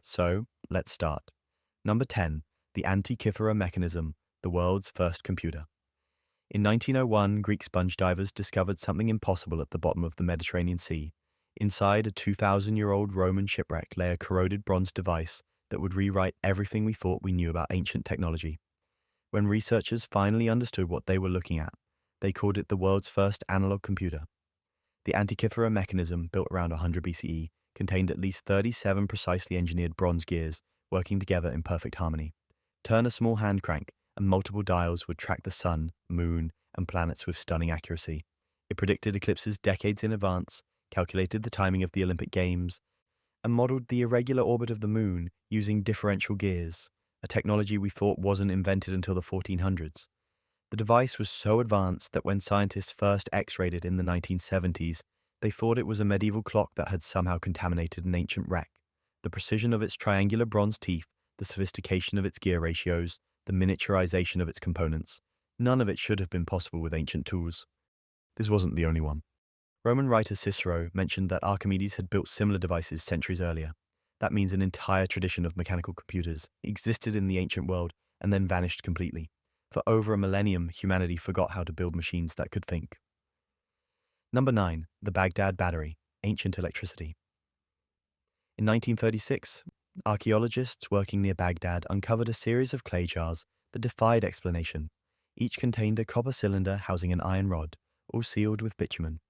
So, let's start. Number 10. The Antikythera Mechanism, the world's first computer. In 1901, Greek sponge divers discovered something impossible at the bottom of the Mediterranean Sea. Inside a 2,000-year-old Roman shipwreck lay a corroded bronze device that would rewrite everything we thought we knew about ancient technology. When researchers finally understood what they were looking at, they called it the world's first analog computer. The Antikythera Mechanism, built around 100 BCE, contained at least 37 precisely engineered bronze gears working together in perfect harmony. Turn a small hand crank, and multiple dials would track the sun, moon, and planets with stunning accuracy. It predicted eclipses decades in advance, calculated the timing of the Olympic Games, and modeled the irregular orbit of the moon using differential gears, a technology we thought wasn't invented until the 1400s. The device was so advanced that when scientists first X-rayed it in the 1970s, they thought it was a medieval clock that had somehow contaminated an ancient wreck. The precision of its triangular bronze teeth, the sophistication of its gear ratios, the miniaturization of its components, none of it should have been possible with ancient tools. This wasn't the only one. Roman writer Cicero mentioned that Archimedes had built similar devices centuries earlier. That means an entire tradition of mechanical computers existed in the ancient world and then vanished completely. For over a millennium, humanity forgot how to build machines that could think. Number 9. The Baghdad Battery, ancient electricity. In 1936, archaeologists working near Baghdad uncovered a series of clay jars that defied explanation. Each contained a copper cylinder housing an iron rod, all sealed with bitumen.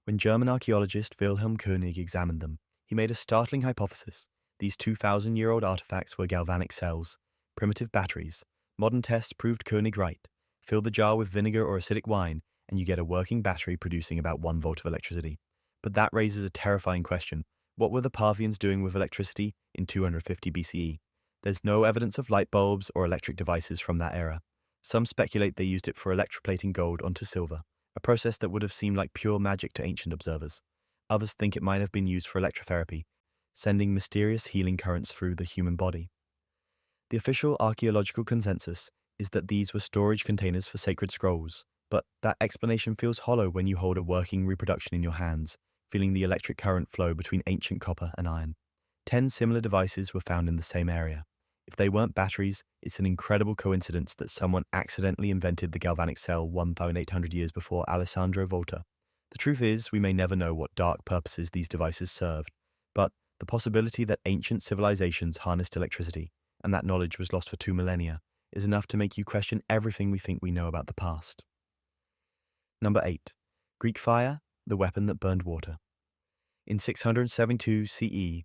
When German archaeologist Wilhelm König examined them, he made a startling hypothesis. These 2,000-year-old artifacts were galvanic cells, primitive batteries. Modern tests proved König right. Fill the jar with vinegar or acidic wine, and you get a working battery producing about 1 volt of electricity. But that raises a terrifying question. What were the Parthians doing with electricity in 250 BCE? There's no evidence of light bulbs or electric devices from that era. Some speculate they used it for electroplating gold onto silver, a process that would have seemed like pure magic to ancient observers. Others think it might have been used for electrotherapy, sending mysterious healing currents through the human body. The official archaeological consensus is that these were storage containers for sacred scrolls, but that explanation feels hollow when you hold a working reproduction in your hands, feeling the electric current flow between ancient copper and iron. 10 similar devices were found in the same area. If they weren't batteries, it's an incredible coincidence that someone accidentally invented the galvanic cell 1,800 years before Alessandro Volta. The truth is, we may never know what dark purposes these devices served, but the possibility that ancient civilizations harnessed electricity, and that knowledge was lost for 2 millennia, is enough to make you question everything we think we know about the past. Number 8. Greek fire, the weapon that burned water. In 672 CE,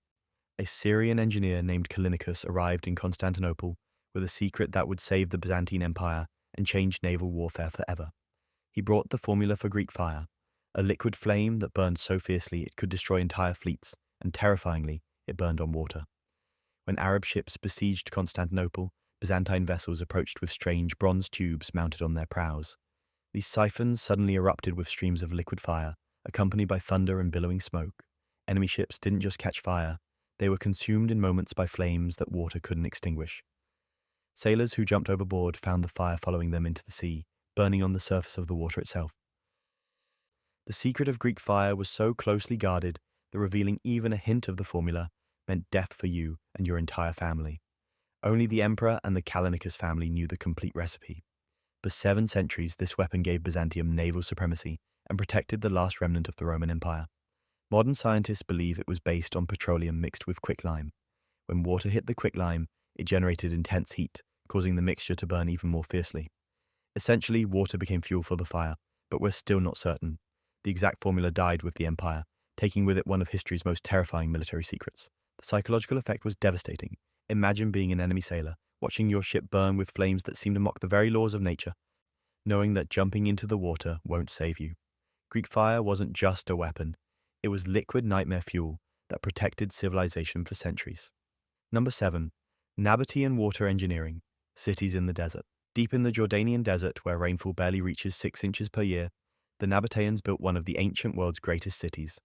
a Syrian engineer named Callinicus arrived in Constantinople with a secret that would save the Byzantine Empire and change naval warfare forever. He brought the formula for Greek fire, a liquid flame that burned so fiercely it could destroy entire fleets, and terrifyingly, it burned on water. When Arab ships besieged Constantinople, Byzantine vessels approached with strange bronze tubes mounted on their prows. These siphons suddenly erupted with streams of liquid fire, accompanied by thunder and billowing smoke. Enemy ships didn't just catch fire, they were consumed in moments by flames that water couldn't extinguish. Sailors who jumped overboard found the fire following them into the sea, burning on the surface of the water itself. The secret of Greek fire was so closely guarded that revealing even a hint of the formula meant death for you and your entire family. Only the emperor and the Callinicus family knew the complete recipe. For 7 centuries, this weapon gave Byzantium naval supremacy and protected the last remnant of the Roman Empire. Modern scientists believe it was based on petroleum mixed with quicklime. When water hit the quicklime, it generated intense heat, causing the mixture to burn even more fiercely. Essentially, water became fuel for the fire, but we're still not certain. The exact formula died with the empire, taking with it one of history's most terrifying military secrets. The psychological effect was devastating. Imagine being an enemy sailor, watching your ship burn with flames that seem to mock the very laws of nature, knowing that jumping into the water won't save you. Greek fire wasn't just a weapon. It was liquid nightmare fuel that protected civilization for centuries. Number 7. Nabatean water engineering, cities in the desert. Deep in the Jordanian desert, where rainfall barely reaches 6 inches per year, the Nabateans built one of the ancient world's greatest cities.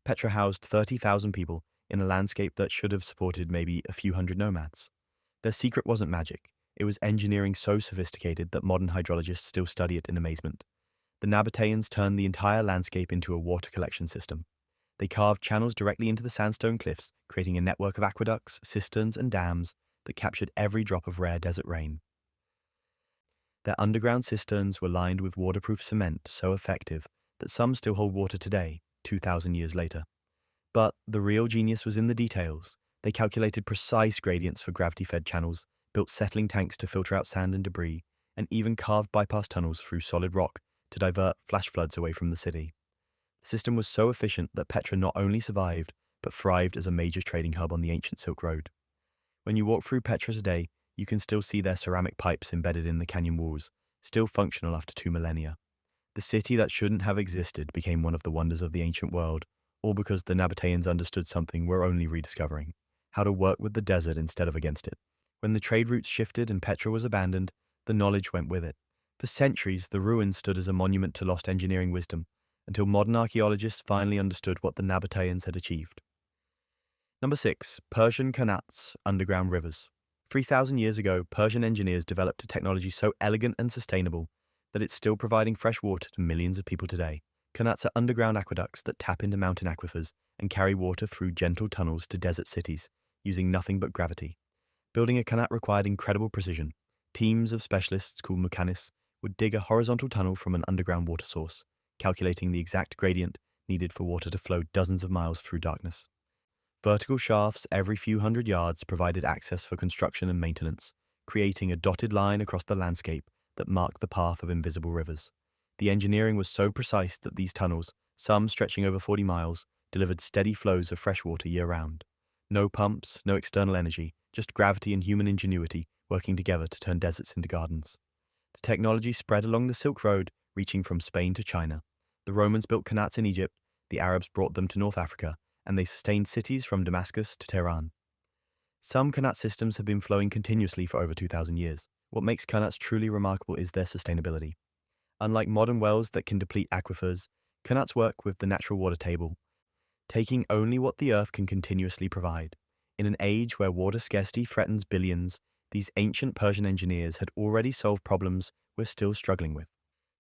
Petra housed 30,000 people in a landscape that should have supported maybe a few hundred nomads. Their secret wasn't magic. It was engineering so sophisticated that modern hydrologists still study it in amazement. The Nabateans turned the entire landscape into a water collection system. They carved channels directly into the sandstone cliffs, creating a network of aqueducts, cisterns, and dams that captured every drop of rare desert rain. Their underground cisterns were lined with waterproof cement so effective that some still hold water today, 2,000 years later. But the real genius was in the details. They calculated precise gradients for gravity-fed channels, built settling tanks to filter out sand and debris, and even carved bypass tunnels through solid rock to divert flash floods away from the city. The system was so efficient that Petra not only survived, but thrived as a major trading hub on the ancient Silk Road. When you walk through Petra today, you can still see their ceramic pipes embedded in the canyon walls, still functional after 2 millennia. The city that shouldn't have existed became one of the wonders of the ancient world, all because the Nabateans understood something we're only rediscovering: how to work with the desert instead of against it. When the trade routes shifted and Petra was abandoned, the knowledge went with it. For centuries, the ruins stood as a monument to lost engineering wisdom, until modern archaeologists finally understood what the Nabateans had achieved. Number 6. Persian Qanats, underground rivers. 3,000 years ago, Persian engineers developed a technology so elegant and sustainable that it's still providing fresh water to millions of people today. Qanats are underground aqueducts that tap into mountain aquifers and carry water through gentle tunnels to desert cities, using nothing but gravity. Building a Qanat required incredible precision. Teams of specialists called mechanists would dig a horizontal tunnel from an underground water source, calculating the exact gradient needed for water to flow dozens of miles through darkness. Vertical shafts every few hundred yards provided access for construction and maintenance, creating a dotted line across the landscape that marked the path of invisible rivers. The engineering was so precise that these tunnels, some stretching over 40 miles, delivered steady flows of fresh water year-round. No pumps, no external energy, just gravity and human ingenuity working together to turn deserts into gardens. The technology spread along the Silk Road, reaching from Spain to China. The Romans built Qanats in Egypt, the Arabs brought them to North Africa, and they sustained cities from Damascus to Tehran. Some Qanat systems have been flowing continuously for over 2,000 years. What makes Qanats truly remarkable is their sustainability. Unlike modern wells that can deplete aquifers, Qanats work with the natural water table, taking only what the earth can continuously provide. In an age where water scarcity threatens billions, these ancient Persian engineers had already solved problems we're still struggling with.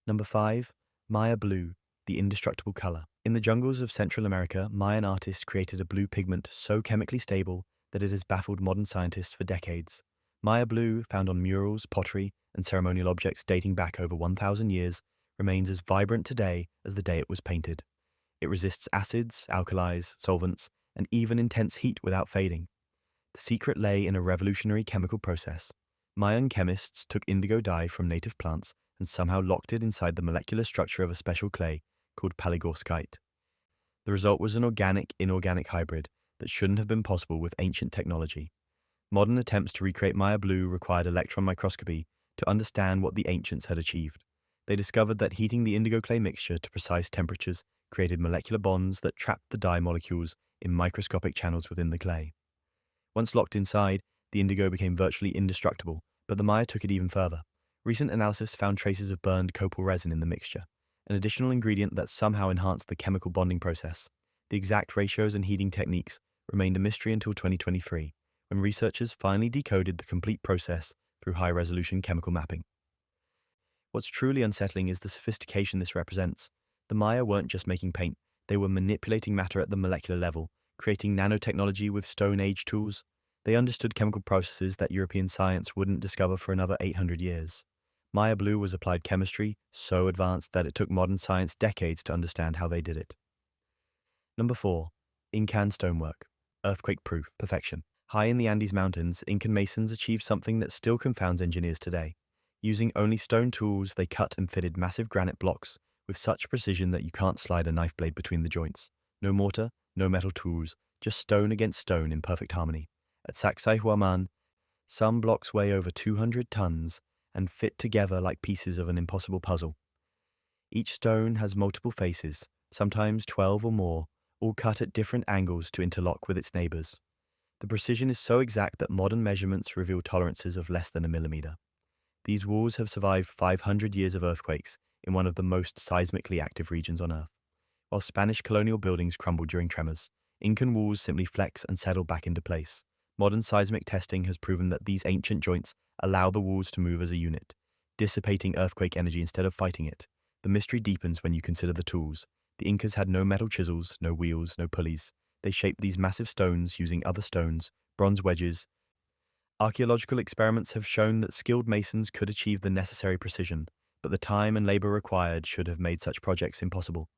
Number 5. Maya blue, the indestructible color. In the jungles of Central America, Mayan artists created a blue pigment so chemically stable that it has baffled modern scientists for decades. Maya blue, found on murals, pottery, and ceremonial objects dating back over 1,000 years, remains as vibrant today as the day it was painted. It resists acids, alkalis, solvents, and even intense heat without fading. The secret lay in a revolutionary chemical process. Mayan chemists took indigo dye from native plants and somehow locked it inside the molecular structure of a special clay called palygorskite. The result was an organic-inorganic hybrid that shouldn't have been possible with ancient technology. Modern attempts to recreate Maya blue required electron microscopy to understand what the ancients had achieved. They discovered that heating the indigo clay mixture to precise temperatures created molecular bonds that trapped the dye molecules in microscopic channels within the clay. Once locked inside, the indigo became virtually indestructible, but the Maya took it even further. Recent analysis found traces of burned copal resin in the mixture, an additional ingredient that somehow enhanced the chemical bonding process. The exact ratios and heating techniques remained a mystery until 2023, when researchers finally decoded the complete process through high-resolution chemical mapping. What's truly unsettling is the sophistication this represents. The Maya weren't just making paint, they were manipulating matter at the molecular level, creating nanotechnology with Stone Age tools. They understood chemical processes that European science wouldn't discover for another 800 years. Maya blue was applied chemistry so advanced that it took modern science decades to understand how they did it. Number 4. Incan Stonework, earthquake-proof perfection. High in the Andes Mountains, Incan masons achieved something that still confounds engineers today. Using only stone tools, they cut and fitted massive granite blocks with such precision that you can't slide a knife blade between the joints. No mortar, no metal tools, just stone against stone in perfect harmony. At Sacsayhuaman, some blocks weigh over 200 tons and fit together like pieces of an impossible puzzle. Each stone has multiple faces, sometimes 12 or more, all cut at different angles to interlock with its neighbors. The precision is so exact that modern measurements reveal tolerances of less than a millimeter. These walls have survived 500 years of earthquakes in one of the most seismically active regions on Earth. While Spanish colonial buildings crumbled during tremors, Incan walls simply flex and settle back into place. Modern seismic testing has proven that these ancient joints allow the walls to move as a unit, dissipating earthquake energy instead of fighting it. The mystery deepens when you consider the tools. The Incas had no metal chisels, no wheels, no pulleys. They shaped these massive stones using other stones, bronze wedges. Archaeological experiments have shown that skilled masons could achieve the necessary precision, but the time and labor required should have made such projects impossible.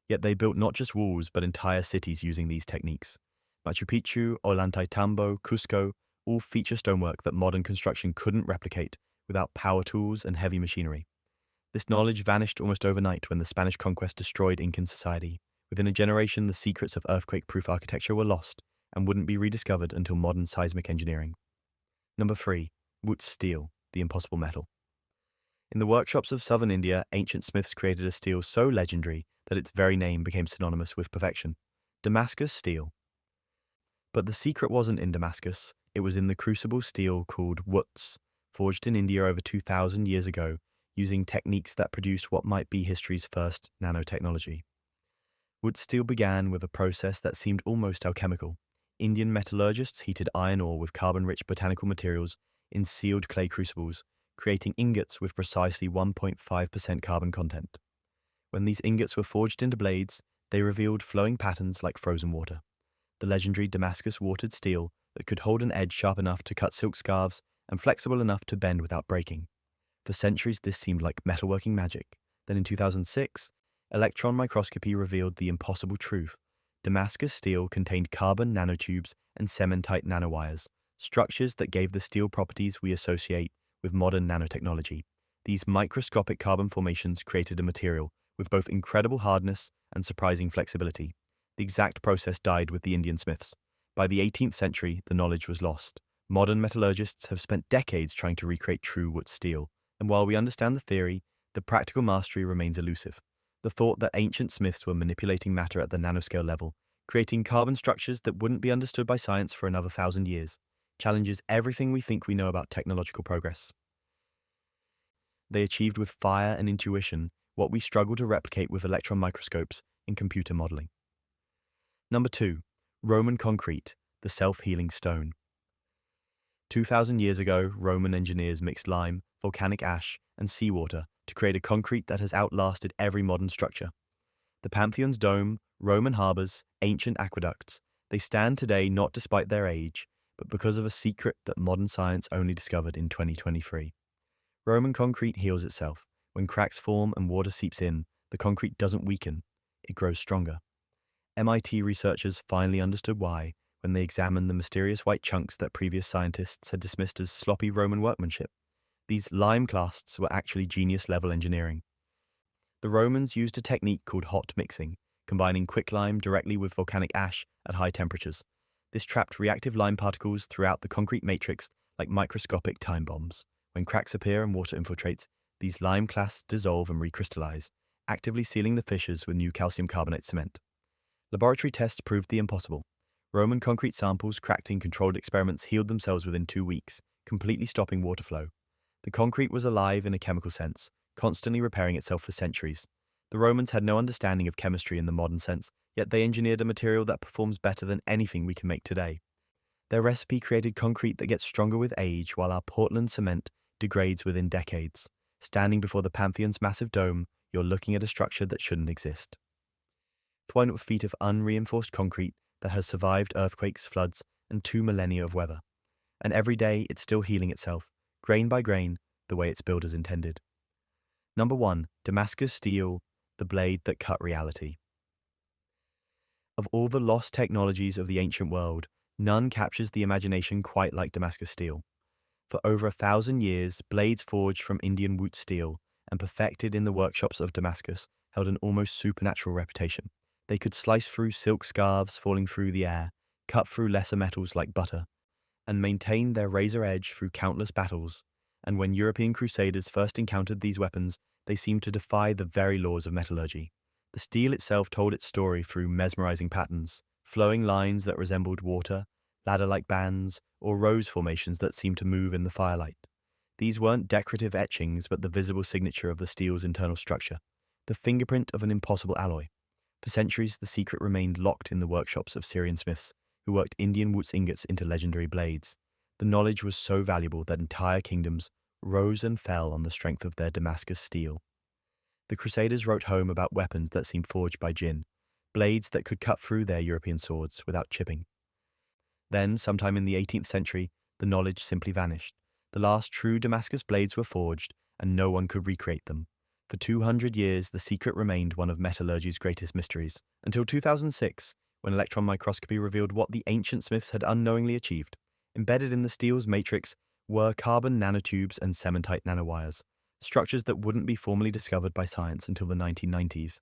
Yet they built not just walls, but entire cities using these techniques. Machu Picchu, Ollantaytambo, Cusco all feature stonework that modern construction couldn't replicate without power tools and heavy machinery. This knowledge vanished almost overnight when the Spanish conquest destroyed Incan society. Within a generation, the secrets of earthquake-proof architecture were lost and wouldn't be rediscovered until modern seismic engineering. Number 3. Wootz Steel, the impossible metal. In the workshops of southern India, ancient smiths created a steel so legendary that its very name became synonymous with perfection: Damascus Steel. But the secret wasn't in Damascus, it was in the crucible steel called Wootz, forged in India over 2,000 years ago, using techniques that produced what might be history's first nanotechnology. Wootz steel began with a process that seemed almost alchemical. Indian metallurgists heated iron ore with carbon-rich botanical materials in sealed clay crucibles, creating ingots with precisely 1.5% carbon content. When these ingots were forged into blades, they revealed flowing patterns like frozen water. The legendary Damascus watered steel that could hold an edge sharp enough to cut silk scarves and flexible enough to bend without breaking. For centuries, this seemed like metalworking magic. Then in 2006, electron microscopy revealed the impossible truth. Damascus steel contained carbon nanotubes and cementite nanowires, structures that gave the steel properties we associate with modern nanotechnology. These microscopic carbon formations created a material with both incredible hardness and surprising flexibility. The exact process died with the Indian smiths. By the 18th century, the knowledge was lost. Modern metallurgists have spent decades trying to recreate true Wootz steel, and while we understand the theory, the practical mastery remains elusive. The thought that ancient smiths were manipulating matter at the nanoscale level, creating carbon structures that wouldn't be understood by science for another 1,000 years, challenges everything we think we know about technological progress. They achieved with fire and intuition what we struggle to replicate with electron microscopes in computer modeling. Number 2. Roman concrete, the self-healing stone. 2,000 years ago, Roman engineers mixed lime, volcanic ash, and seawater to create a concrete that has outlasted every modern structure. The Pantheon's dome, Roman harbors, ancient aqueducts, they stand today not despite their age, but because of a secret that modern science only discovered in 2023. Roman concrete heals itself. When cracks form and water seeps in, the concrete doesn't weaken, it grows stronger. MIT researchers finally understood why when they examined the mysterious white chunks that previous scientists had dismissed as sloppy Roman workmanship. These lime clasts were actually genius-level engineering. The Romans used a technique called hot mixing, combining quicklime directly with volcanic ash at high temperatures. This trapped reactive lime particles throughout the concrete matrix like microscopic time bombs. When cracks appear and water infiltrates, these lime clasts dissolve and recrystallize, actively sealing the fissures with new calcium carbonate cement. Laboratory tests proved the impossible. Roman concrete samples cracked in controlled experiments healed themselves within 2 weeks, completely stopping water flow. The concrete was alive in a chemical sense, constantly repairing itself for centuries. The Romans had no understanding of chemistry in the modern sense, yet they engineered a material that performs better than anything we can make today. Their recipe created concrete that gets stronger with age, while our Portland cement degrades within decades. Standing before the Pantheon's massive dome, you're looking at a structure that shouldn't exist. 200 feet of unreinforced concrete that has survived earthquakes, floods, and 2 millennia of weather. And every day, it's still healing itself, grain by grain, the way its builders intended. Number 1. Damascus Steel, the blade that cut reality. Of all the lost technologies of the ancient world, none captures the imagination quite like Damascus Steel. For over 1,000 years, blades forged from Indian Wootz steel and perfected in the workshops of Damascus held an almost supernatural reputation. They could slice through silk scarves falling through the air, cut through lesser metals like butter, and maintain their razor edge through countless battles. And when European crusaders first encountered these weapons, they seemed to defy the very laws of metallurgy. The steel itself told its story through mesmerizing patterns, flowing lines that resembled water, ladder-like bands, or rose formations that seemed to move in the firelight. These weren't decorative etchings, but the visible signature of the steel's internal structure, the fingerprint of an impossible alloy. For centuries, the secret remained locked in the workshops of Syrian smiths, who worked Indian Wootz ingots into legendary blades. The knowledge was so valuable that entire kingdoms rose and fell on the strength of their Damascus steel. The Crusaders wrote home about weapons that seemed forged by jinn, blades that could cut through their European swords without chipping. Then, sometime in the 18th century, the knowledge simply vanished. The last true Damascus blades were forged, and no one could recreate them. For 200 years, the secret remained one of metallurgy's greatest mysteries, until 2006, when electron microscopy revealed what the ancient smiths had unknowingly achieved. Embedded in the steel's matrix were carbon nanotubes and cementite nanowires, structures that wouldn't be formally discovered by science until the 1990s.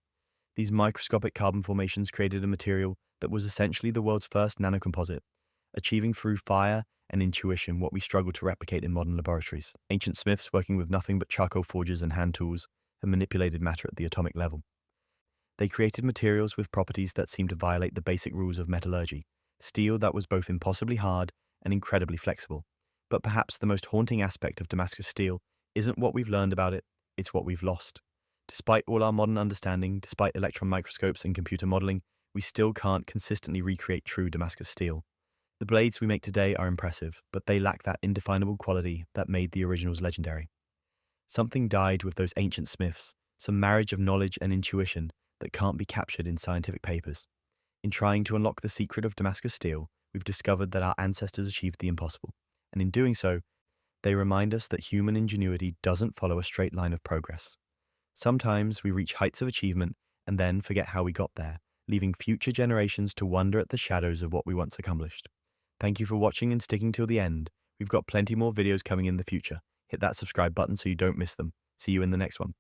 These microscopic carbon formations created a material that was essentially the world's first nanocomposite, achieving through fire and intuition what we struggle to replicate in modern laboratories. Ancient smiths, working with nothing but charcoal forges and hand tools, had manipulated matter at the atomic level. They created materials with properties that seemed to violate the basic rules of metallurgy, steel that was both impossibly hard and incredibly flexible. But perhaps the most haunting aspect of Damascus steel isn't what we've learned about it, it's what we've lost. Despite all our modern understanding, despite electron microscopes and computer modeling, we still can't consistently recreate true Damascus steel. The blades we make today are impressive, but they lack that indefinable quality that made the originals legendary. Something died with those ancient smiths, some marriage of knowledge and intuition that can't be captured in scientific papers. In trying to unlock the secret of Damascus steel, we've discovered that our ancestors achieved the impossible, and in doing so, they remind us that human ingenuity doesn't follow a straight line of progress. Sometimes we reach heights of achievement and then forget how we got there, leaving future generations to wonder at the shadows of what we once accomplished. Thank you for watching and sticking till the end. We've got plenty more videos coming in the future. Hit that subscribe button so you don't miss them. See you in the next one.